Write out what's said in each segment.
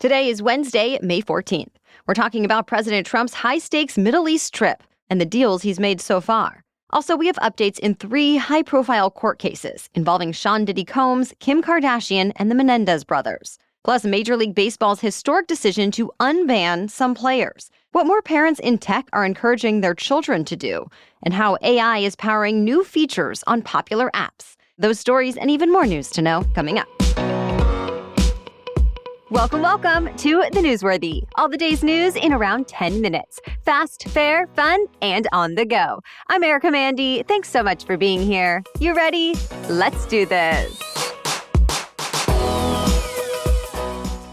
Today is Wednesday, May 14th. We're talking about President Trump's high-stakes Middle East trip and the deals he's made so far. Also, we have updates in 3 high-profile court cases involving Sean Diddy Combs, Kim Kardashian, and the Menendez brothers. Plus, Major League Baseball's historic decision to unban some players. What more parents in tech are encouraging their children to do, and how AI is powering new features on popular apps. Those stories and even more news to know coming up. Welcome to The Newsworthy. All the day's news in around 10 minutes. Fast, fair, fun, and on the go. I'm Erica Mandy. Thanks so much for being here. You ready? Let's do this.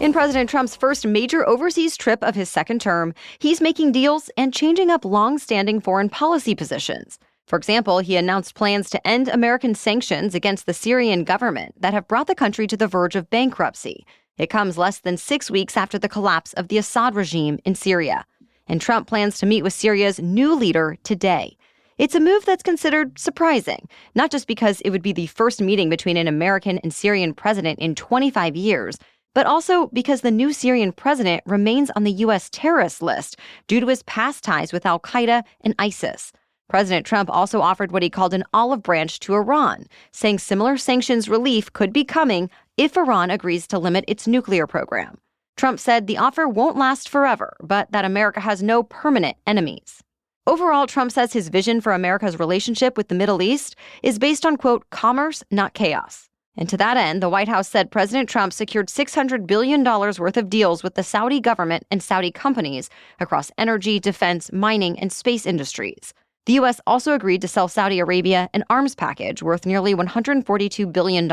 In President Trump's first major overseas trip of his second term, he's making deals and changing up long-standing foreign policy positions. For example, he announced plans to end American sanctions against the Syrian government that have brought the country to the verge of bankruptcy. It comes less than 6 weeks after the collapse of the Assad regime in Syria. And Trump plans to meet with Syria's new leader today. It's a move that's considered surprising, not just because it would be the first meeting between an American and Syrian president in 25 years, but also because the new Syrian president remains on the U.S. terrorist list due to his past ties with al-Qaeda and ISIS. President Trump also offered what he called an olive branch to Iran, saying similar sanctions relief could be coming if Iran agrees to limit its nuclear program. Trump said the offer won't last forever, but that America has no permanent enemies. Overall, Trump says his vision for America's relationship with the Middle East is based on, quote, commerce, not chaos. And to that end, the White House said President Trump secured $600 billion worth of deals with the Saudi government and Saudi companies across energy, defense, mining, and space industries. The U.S. also agreed to sell Saudi Arabia an arms package worth nearly $142 billion,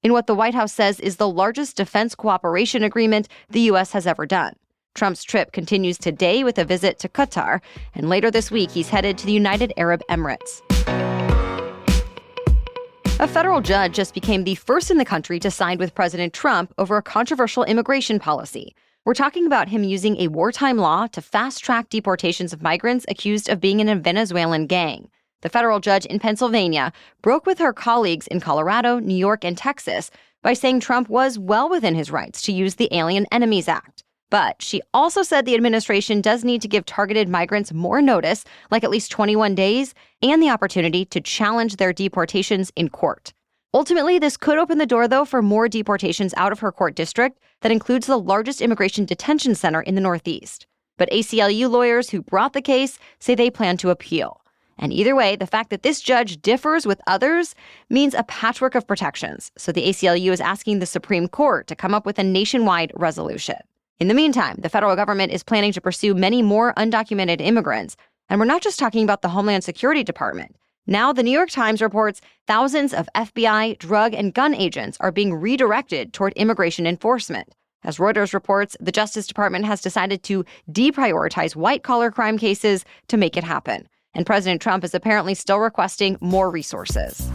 in what the White House says is the largest defense cooperation agreement the U.S. has ever done. Trump's trip continues today with a visit to Qatar, and later this week he's headed to the United Arab Emirates. A federal judge just became the first in the country to side with President Trump over a controversial immigration policy. We're talking about him using a wartime law to fast-track deportations of migrants accused of being in a Venezuelan gang. The federal judge in Pennsylvania broke with her colleagues in Colorado, New York, and Texas by saying Trump was well within his rights to use the Alien Enemies Act. But she also said the administration does need to give targeted migrants more notice, like at least 21 days, and the opportunity to challenge their deportations in court. Ultimately, this could open the door, though, for more deportations out of her court district that includes the largest immigration detention center in the Northeast. But ACLU lawyers who brought the case say they plan to appeal. And either way, the fact that this judge differs with others means a patchwork of protections. So the ACLU is asking the Supreme Court to come up with a nationwide resolution. In the meantime, the federal government is planning to pursue many more undocumented immigrants. And we're not just talking about the Homeland Security Department. Now, the New York Times reports thousands of FBI, drug, and gun agents are being redirected toward immigration enforcement. As Reuters reports, the Justice Department has decided to deprioritize white-collar crime cases to make it happen. And President Trump is apparently still requesting more resources.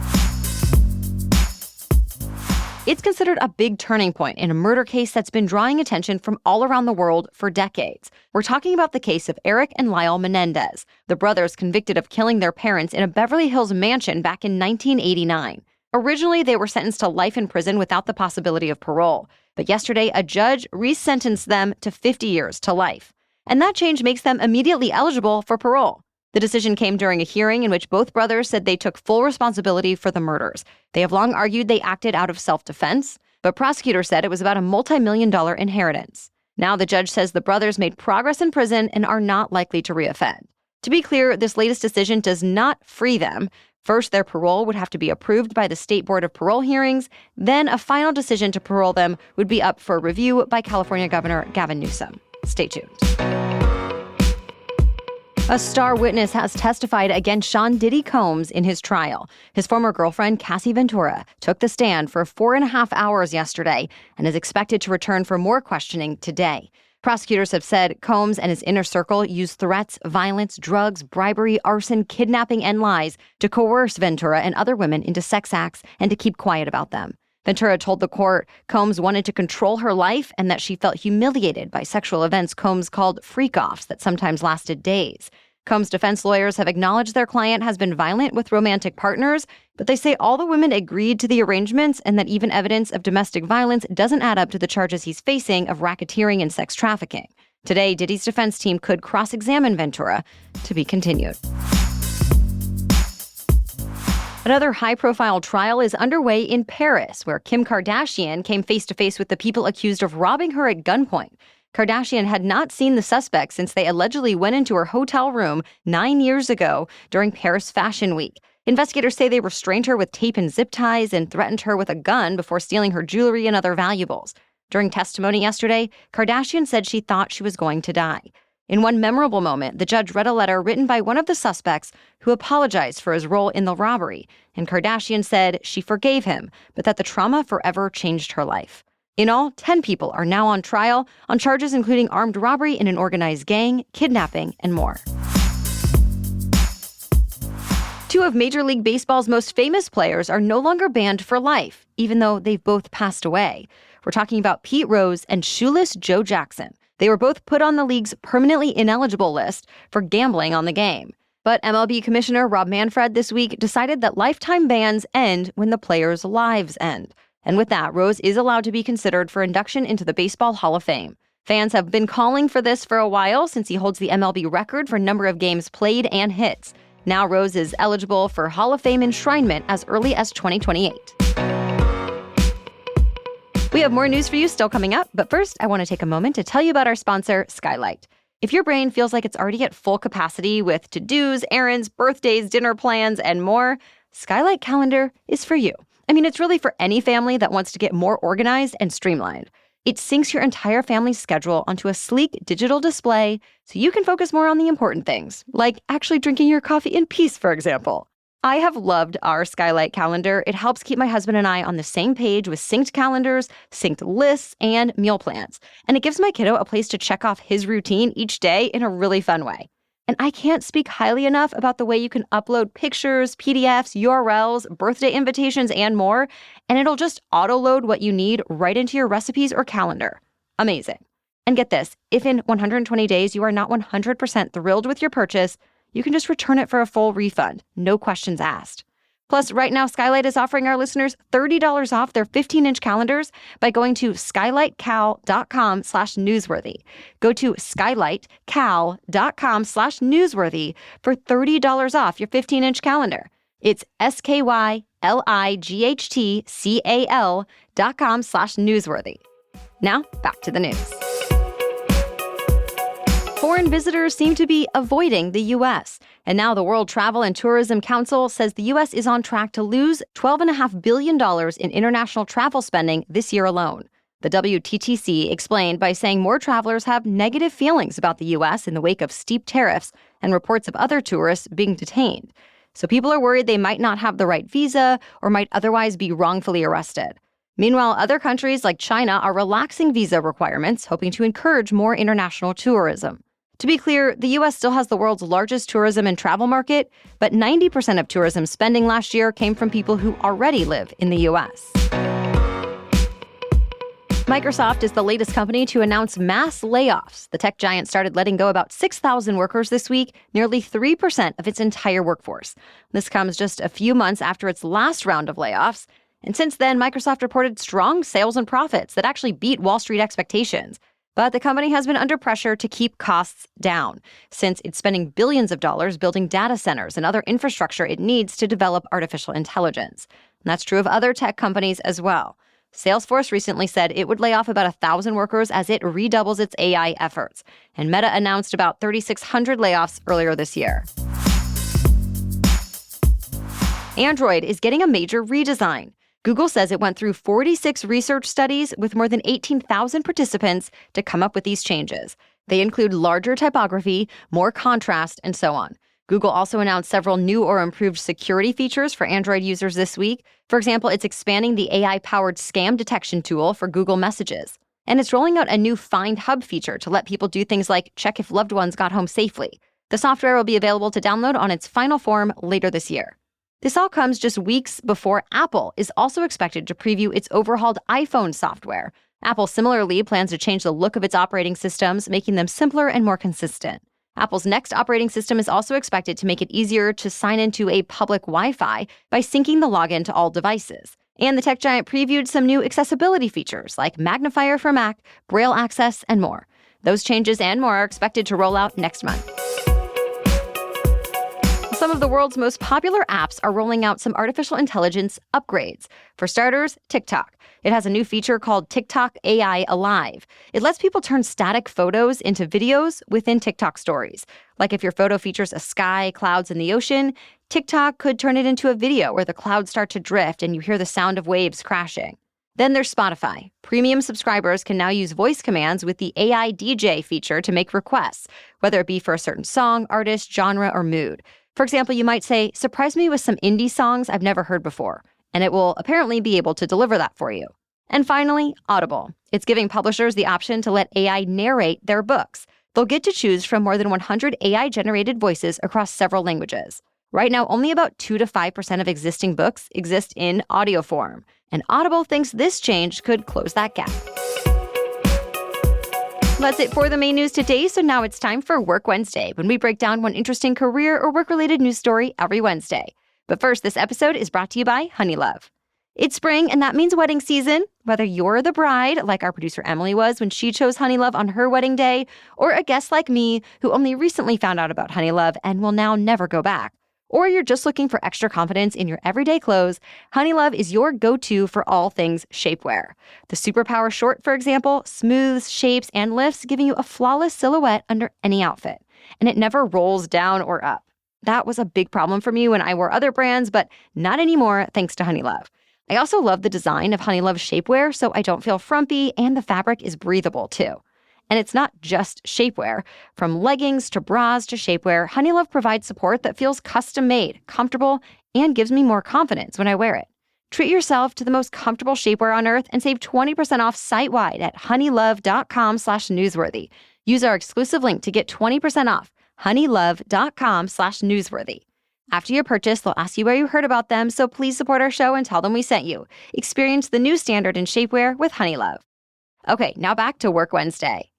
It's considered a big turning point in a murder case that's been drawing attention from all around the world for decades. We're talking about the case of Eric and Lyle Menendez, the brothers convicted of killing their parents in a Beverly Hills mansion back in 1989. Originally, they were sentenced to life in prison without the possibility of parole. But yesterday, a judge resentenced them to 50 years to life. And that change makes them immediately eligible for parole. The decision came during a hearing in which both brothers said they took full responsibility for the murders. They have long argued they acted out of self-defense, but prosecutors said it was about a multi-million-dollar inheritance. Now the judge says the brothers made progress in prison and are not likely to reoffend. To be clear, this latest decision does not free them. First, their parole would have to be approved by the State Board of Parole hearings. Then a final decision to parole them would be up for review by California Governor Gavin Newsom. Stay tuned. A star witness has testified against Sean Diddy Combs in his trial. His former girlfriend, Cassie Ventura, took the stand for 4.5 hours yesterday and is expected to return for more questioning today. Prosecutors have said Combs and his inner circle used threats, violence, drugs, bribery, arson, kidnapping, and lies to coerce Ventura and other women into sex acts and to keep quiet about them. Ventura told the court Combs wanted to control her life and that she felt humiliated by sexual events Combs called freak-offs that sometimes lasted days. Combs' defense lawyers have acknowledged their client has been violent with romantic partners But they say all the women agreed to the arrangements and that even evidence of domestic violence doesn't add up to the charges he's facing of racketeering and sex trafficking. Today, Diddy's defense team could cross-examine Ventura, to be continued. Another high-profile trial is underway in Paris, where Kim Kardashian came face-to-face with the people accused of robbing her at gunpoint. Kardashian had not seen the suspects since they allegedly went into her hotel room 9 years ago during Paris Fashion Week. Investigators say they restrained her with tape and zip ties and threatened her with a gun before stealing her jewelry and other valuables. During testimony yesterday, Kardashian said she thought she was going to die. In one memorable moment, the judge read a letter written by one of the suspects who apologized for his role in the robbery, and Kardashian said she forgave him, but that the trauma forever changed her life. In all, 10 people are now on trial on charges including armed robbery in an organized gang, kidnapping, and more. Two of Major League Baseball's most famous players are no longer banned for life, even though they've both passed away. We're talking about Pete Rose and shoeless Joe Jackson. They were both put on the league's permanently ineligible list for gambling on the game. But MLB Commissioner Rob Manfred this week decided that lifetime bans end when the players' lives end. And with that, Rose is allowed to be considered for induction into the Baseball Hall of Fame. Fans have been calling for this for a while since he holds the MLB record for number of games played and hits. Now Rose is eligible for Hall of Fame enshrinement as early as 2028. We have more news for you still coming up, but first I want to take a moment to tell you about our sponsor, Skylight. If your brain feels like it's already at full capacity with to-dos, errands, birthdays, dinner plans, and more, Skylight Calendar is for you. I mean, it's really for any family that wants to get more organized and streamlined. It syncs your entire family's schedule onto a sleek digital display so you can focus more on the important things, like actually drinking your coffee in peace, for example. I have loved our Skylight calendar. It helps keep my husband and I on the same page with synced calendars, synced lists, and meal plans. And it gives my kiddo a place to check off his routine each day in a really fun way. And I can't speak highly enough about the way you can upload pictures, PDFs, URLs, birthday invitations, and more, and it'll just auto-load what you need right into your recipes or calendar. Amazing. And get this, if in 120 days you are not 100% thrilled with your purchase, you can just return it for a full refund, no questions asked. Plus, right now, Skylight is offering our listeners $30 off their 15-inch calendars by going to skylightcal.com/newsworthy. Go to skylightcal.com/newsworthy for $30 off your 15-inch calendar. It's skylightcal.com/newsworthy. Now, back to the news. Foreign visitors seem to be avoiding the U.S., and now the World Travel and Tourism Council says the U.S. is on track to lose $12.5 billion in international travel spending this year alone. The WTTC explained by saying more travelers have negative feelings about the U.S. in the wake of steep tariffs and reports of other tourists being detained. So people are worried they might not have the right visa or might otherwise be wrongfully arrested. Meanwhile, other countries like China are relaxing visa requirements, hoping to encourage more international tourism. To be clear, the U.S. still has the world's largest tourism and travel market, but 90% of tourism spending last year came from people who already live in the U.S. Microsoft is the latest company to announce mass layoffs. The tech giant started letting go about 6,000 workers this week, nearly 3% of its entire workforce. This comes just a few months after its last round of layoffs. And since then, Microsoft reported strong sales and profits that actually beat Wall Street expectations. But the company has been under pressure to keep costs down, since it's spending billions of dollars building data centers and other infrastructure it needs to develop artificial intelligence. And that's true of other tech companies as well. Salesforce recently said it would lay off about 1,000 workers as it redoubles its AI efforts. And Meta announced about 3,600 layoffs earlier this year. Android is getting a major redesign. Google says it went through 46 research studies with more than 18,000 participants to come up with these changes. They include larger typography, more contrast, and so on. Google also announced several new or improved security features for Android users this week. For example, it's expanding the AI-powered scam detection tool for Google Messages. And it's rolling out a new Find Hub feature to let people do things like check if loved ones got home safely. The software will be available to download on its final form later this year. This all comes just weeks before Apple is also expected to preview its overhauled iPhone software. Apple similarly plans to change the look of its operating systems, making them simpler and more consistent. Apple's next operating system is also expected to make it easier to sign into a public Wi-Fi by syncing the login to all devices. And the tech giant previewed some new accessibility features like magnifier for Mac, Braille access, and more. Those changes and more are expected to roll out next month. Some of the world's most popular apps are rolling out some artificial intelligence upgrades. For starters, TikTok. It has a new feature called TikTok AI Alive. It lets people turn static photos into videos within TikTok stories. Like if your photo features a sky, clouds, and the ocean, TikTok could turn it into a video where the clouds start to drift and you hear the sound of waves crashing. Then there's Spotify. Premium subscribers can now use voice commands with the AI DJ feature to make requests, whether it be for a certain song, artist, genre, or mood. For example, you might say, surprise me with some indie songs I've never heard before, and it will apparently be able to deliver that for you. And finally, Audible. It's giving publishers the option to let AI narrate their books. They'll get to choose from more than 100 AI-generated voices across several languages. Right now, only about 2 to 5% of existing books exist in audio form, and Audible thinks this change could close that gap. That's it for the main news today, so now it's time for Work Wednesday, when we break down one interesting career or work-related news story every Wednesday. But first, this episode is brought to you by Honeylove. It's spring, and that means wedding season. Whether you're the bride, like our producer Emily was when she chose Honeylove on her wedding day, or a guest like me who only recently found out about Honeylove and will now never go back, or you're just looking for extra confidence in your everyday clothes, Honeylove is your go-to for all things shapewear. The Superpower short, for example, smooths, shapes, and lifts, giving you a flawless silhouette under any outfit. And it never rolls down or up. That was a big problem for me when I wore other brands, but not anymore thanks to Honeylove. I also love the design of Honeylove shapewear, so I don't feel frumpy, and the fabric is breathable too. And it's not just shapewear. From leggings to bras to shapewear, Honeylove provides support that feels custom-made, comfortable, and gives me more confidence when I wear it. Treat yourself to the most comfortable shapewear on earth and save 20% off site-wide at honeylove.com/newsworthy. Use our exclusive link to get 20% off, honeylove.com/newsworthy. After your purchase, they'll ask you where you heard about them, so please support our show and tell them we sent you. Experience the new standard in shapewear with Honeylove. Okay, now back to Work Wednesday.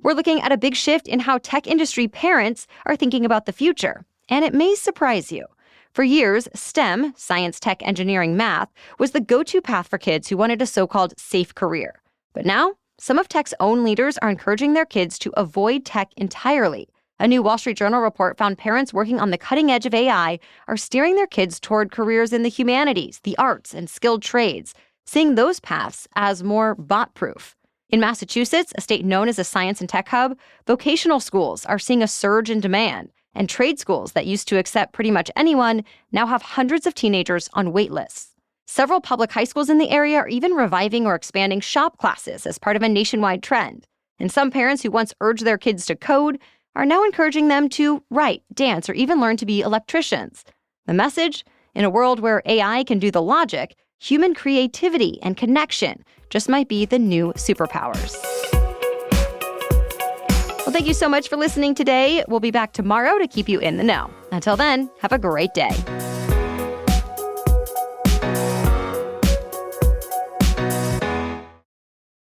We're looking at a big shift in how tech industry parents are thinking about the future, and it may surprise you. For years, STEM, science, tech, engineering, math, was the go-to path for kids who wanted a so-called safe career. But now, some of tech's own leaders are encouraging their kids to avoid tech entirely. A new Wall Street Journal report found parents working on the cutting edge of AI are steering their kids toward careers in the humanities, the arts, and skilled trades, seeing those paths as more bot-proof. In Massachusetts, a state known as a science and tech hub, vocational schools are seeing a surge in demand, and trade schools that used to accept pretty much anyone now have hundreds of teenagers on wait lists. Several public high schools in the area are even reviving or expanding shop classes as part of a nationwide trend. And some parents who once urged their kids to code are now encouraging them to write, dance, or even learn to be electricians. The message? In a world where AI can do the logic, human creativity and connection just might be the new superpowers. Well, thank you so much for listening today. We'll be back tomorrow to keep you in the know. Until then, have a great day.